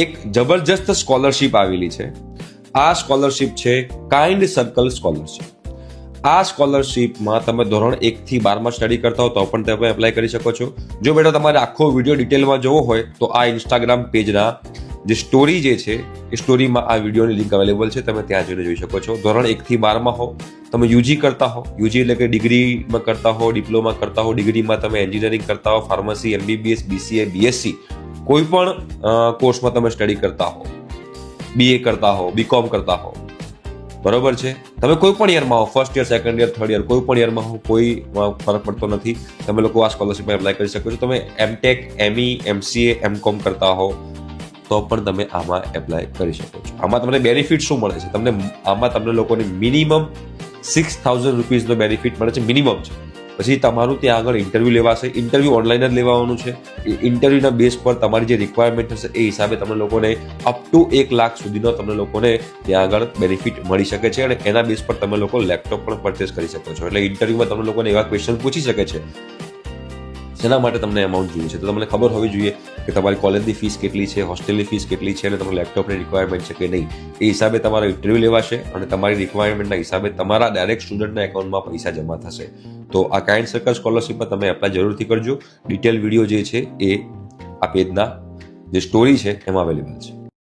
એક જબરજસ્ત સ્કોલરશિપ આવેલી છે. આ સ્કોલરશિપ છે કાઇન્ડ સર્કલ સ્કોલરશિપ. આ સ્કોલરશિપમાં તમે ધોરણ 1 થી 12 સ્ટડી કરતા હો તો પણ તમે એપ્લાય કરી શકો છો. જો બેટા તમારે આખો વિડીયો ડિટેલમાં જોવો હોય તો આ ઇન્સ્ટાગ્રામ પેજના જે સ્ટોરી જે છે એ સ્ટોરીમાં આ વિડીયોની લિંક અવેલેબલ છે, તમે ત્યાં જઈને જોઈ શકો છો. ધોરણ 1 થી 12 હો, તમે યુજી કરતા હો, યુજી એટલે કે ડિગ્રીમાં કરતા હો, ડિપ્લોમા કરતા હો, ડિગ્રીમાં તમે એન્જિનિયરિંગ કરતા હો, ફાર્મસી, એમબીબીએસ, બીસીએ, બીએસસી, કોઈ પણ કોર્સમાં તમે સ્ટડી કરતા હો, બીએ કરતા હો, બીકોમ કરતા હો, બરોબર છે. તમે કોઈ પણ યરમાં હો, first year, second year, third year, કોઈ પણ યરમાં હો, કોઈ ફરક પડતો નથી. તમે લોકો આ સ્કોલરશિપમાં એપ્લાય કરી શકો છો. તમે એમટેક, એમઈ, એમસીએ, એમકોમ કરતા હો તો પણ તમે આમાં એપ્લાય કરી શકો છો. આમાં તમને બેનિફિટ શું મળે છે? તમને લોકોને મિનિમમ 6,000 રૂપીઝનો બેનિફિટ મળે છે, મિનિમમ છે. પછી તમારું ત્યાં આગળ ઇન્ટરવ્યુ લેવાશે. ઇન્ટરવ્યુ ઓનલાઈન જ લેવાનું છે. એ ઇન્ટરવ્યુના બેઝ પર તમારી જે રિક્વાયરમેન્ટ હશે એ હિસાબે તમને લોકોને અપ ટુ 1 લાખ સુધીનો તમને લોકોને ત્યાં આગળ બેનિફિટ મળી શકે છે અને એના બેઝ પર તમે લોકો લેપટોપ પણ પરચેસ કરી શકો છો. એટલે ઇન્ટરવ્યુમાં તમને લોકોને એવા ક્વેશ્ચન પૂછી શકે છે જેના માટે તમને અમાઉન્ટ જોઈએ છે. તો તમને ખબર હોવી જોઈએ કે તમારી કોલેજની ફીસ કેટલી છે, હોસ્ટેલની ફીસ કેટલી છે અને તમારા લેપટોપની રિક્વાયરમેન્ટ છે કે નહીં. એ હિસાબે તમારો ઇન્ટરવ્યુ લેવાશે અને તમારી રિક્વાયરમેન્ટના હિસાબે તમારા ડાયરેક્ટ સ્ટુડન્ટના એકાઉન્ટમાં પૈસા જમા થશે. તો આ કાઇન્ડ સર્કલ સ્કોલરશિપમાં તમે એપ્લાય જરૂરથી કરજો. ડિટેલ વિડીયો જે છે એ આ પેજના જે સ્ટોરી છે એમાં અવેલેબલ છે.